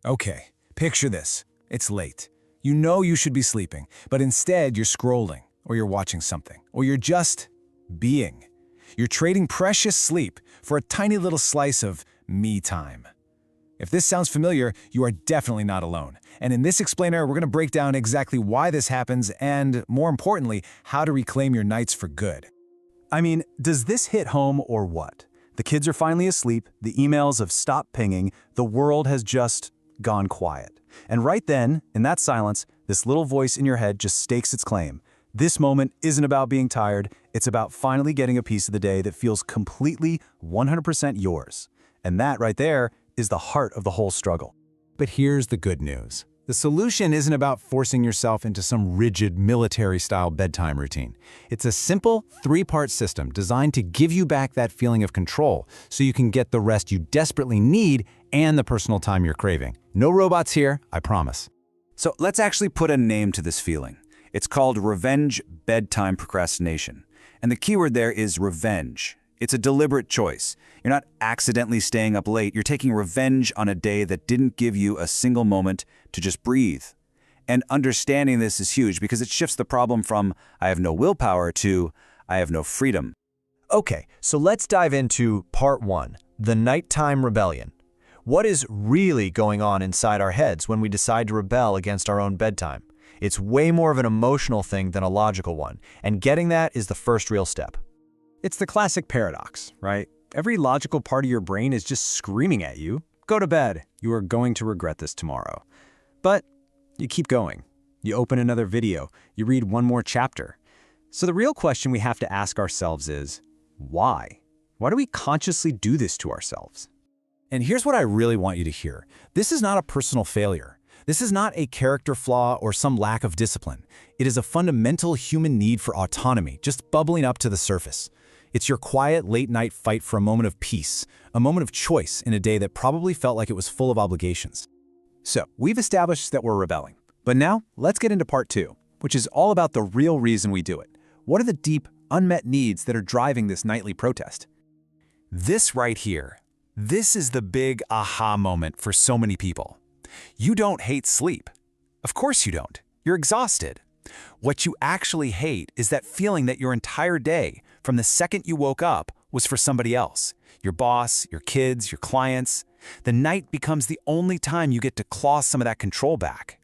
Okay, picture this. It's late. You know you should be sleeping, but instead you're scrolling, or you're watching something, or you're just being. You're trading precious sleep for a tiny little slice of me time. If this sounds familiar, you are definitely not alone. And in this explainer, we're going to break down exactly why this happens and, more importantly, how to reclaim your nights for good. I mean, does this hit home or what? The kids are finally asleep, the emails have stopped pinging, the world has just gone quiet. And right then, in that silence, this little voice in your head just stakes its claim. This moment isn't about being tired, it's about finally getting a piece of the day that feels completely 100% yours. And that right there is the heart of the whole struggle. But here's the good news. The solution isn't about forcing yourself into some rigid military-style bedtime routine. It's a simple, three-part system designed to give you back that feeling of control so you can get the rest you desperately need and the personal time you're craving. No robots here, I promise. So let's actually put a name to this feeling. It's called revenge bedtime procrastination. And the keyword there is revenge. It's a deliberate choice. You're not accidentally staying up late. You're taking revenge on a day that didn't give you a single moment to just breathe. And understanding this is huge because it shifts the problem from I have no willpower to I have no freedom. Okay, so let's dive into part 1, the nighttime rebellion. What is really going on inside our heads when we decide to rebel against our own bedtime? It's way more of an emotional thing than a logical one, and getting that is the first real step. It's the classic paradox, right? Every logical part of your brain is just screaming at you, go to bed, you are going to regret this tomorrow. But you keep going. You open another video, you read one more chapter. So the real question we have to ask ourselves is, why? Why do we consciously do this to ourselves? And here's what I really want you to hear. This is not a personal failure. This is not a character flaw or some lack of discipline. It is a fundamental human need for autonomy, just bubbling up to the surface. It's your quiet, late-night fight for a moment of peace, a moment of choice in a day that probably felt like it was full of obligations. So, we've established that we're rebelling. But now, let's get into part 2, which is all about the real reason we do it. What are the deep, unmet needs that are driving this nightly protest? This right here, this is the big aha moment for so many people. You don't hate sleep. Of course you don't. You're exhausted. What you actually hate is that feeling that your entire day, from the second you woke up, was for somebody else. Your boss, your kids, your clients. The night becomes the only time you get to claw some of that control back.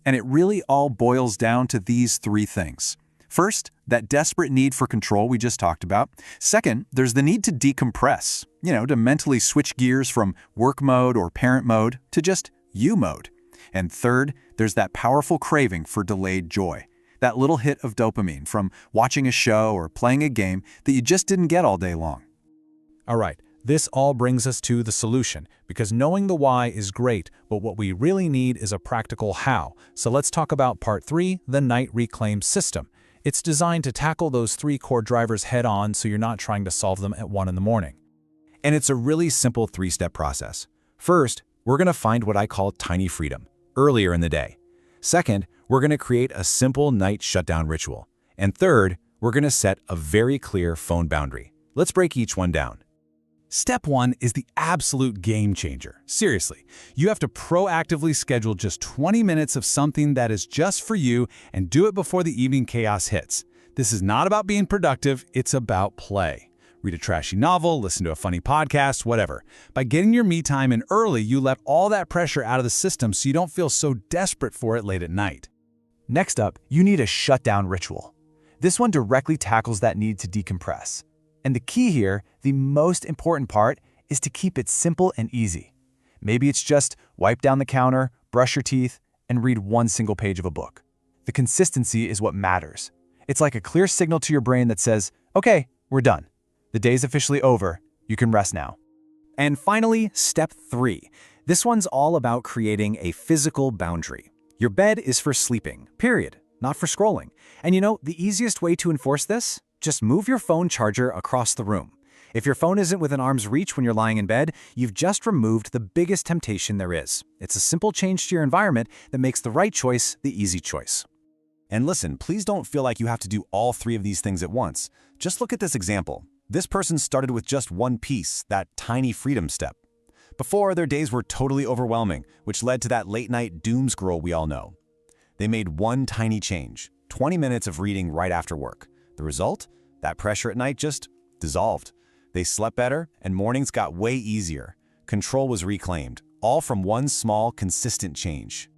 And it really all boils down to these 3 things. First, that desperate need for control we just talked about. Second, there's the need to decompress, to mentally switch gears from work mode or parent mode to just you mode. And third, there's that powerful craving for delayed joy, that little hit of dopamine from watching a show or playing a game that you just didn't get all day long. All right, this all brings us to the solution, because knowing the why is great, but what we really need is a practical how. So let's talk about part 3, the night reclaim system. It's designed to tackle those 3 core drivers head-on so you're not trying to solve them at 1 in the morning. And it's a really simple 3-step process. First, we're going to find what I call tiny freedom, earlier in the day. Second, we're going to create a simple night shutdown ritual. And third, we're going to set a very clear phone boundary. Let's break each one down. Step 1 is the absolute game changer. Seriously, you have to proactively schedule just 20 minutes of something that is just for you and do it before the evening chaos hits. This is not about being productive, it's about play. Read a trashy novel, listen to a funny podcast, whatever. By getting your me time in early, you let all that pressure out of the system so you don't feel so desperate for it late at night. Next up, you need a shutdown ritual. This one directly tackles that need to decompress. And the key here, the most important part, is to keep it simple and easy. Maybe it's just wipe down the counter, brush your teeth, and read one single page of a book. The consistency is what matters. It's like a clear signal to your brain that says, okay, we're done. The day's officially over. You can rest now. And finally, step 3. This one's all about creating a physical boundary. Your bed is for sleeping, period, not for scrolling. And the easiest way to enforce this? Just move your phone charger across the room. If your phone isn't within arm's reach when you're lying in bed, you've just removed the biggest temptation there is. It's a simple change to your environment that makes the right choice the easy choice. And listen, please don't feel like you have to do all 3 of these things at once. Just look at this example. This person started with just one piece, that tiny freedom step. Before, their days were totally overwhelming, which led to that late-night doom scroll we all know. They made one tiny change, 20 minutes of reading right after work. The result? That pressure at night just dissolved. They slept better, and mornings got way easier. Control was reclaimed, all from one small, consistent change.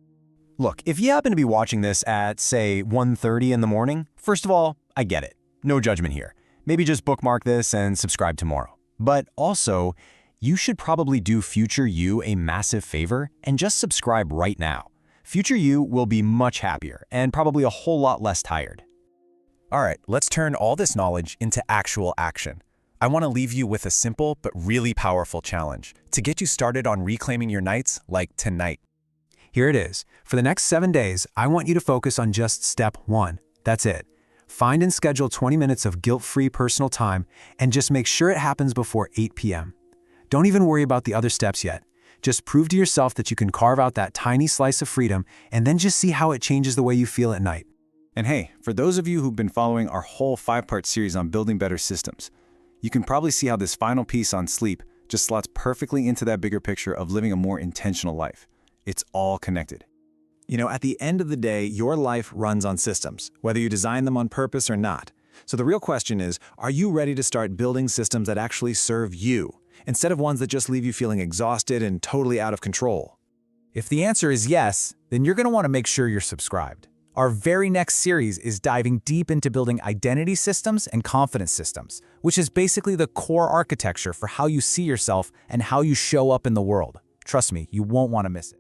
Look, if you happen to be watching this at, say, 1:30 in the morning, first of all, I get it. No judgment here. Maybe just bookmark this and subscribe tomorrow. But also, you should probably do future you a massive favor and just subscribe right now. Future you will be much happier and probably a whole lot less tired. All right, let's turn all this knowledge into actual action. I want to leave you with a simple but really powerful challenge to get you started on reclaiming your nights like tonight. Here it is. For the next 7 days, I want you to focus on just step 1. That's it. Find and schedule 20 minutes of guilt-free personal time and just make sure it happens before 8 p.m. Don't even worry about the other steps yet. Just prove to yourself that you can carve out that tiny slice of freedom and then just see how it changes the way you feel at night. And hey, for those of you who've been following our whole 5-part series on building better systems, you can probably see how this final piece on sleep just slots perfectly into that bigger picture of living a more intentional life. It's all connected. You know, at the end of the day, your life runs on systems, whether you design them on purpose or not. So the real question is, are you ready to start building systems that actually serve you, instead of ones that just leave you feeling exhausted and totally out of control? If the answer is yes, then you're going to want to make sure you're subscribed. Our very next series is diving deep into building identity systems and confidence systems, which is basically the core architecture for how you see yourself and how you show up in the world. Trust me, you won't want to miss it.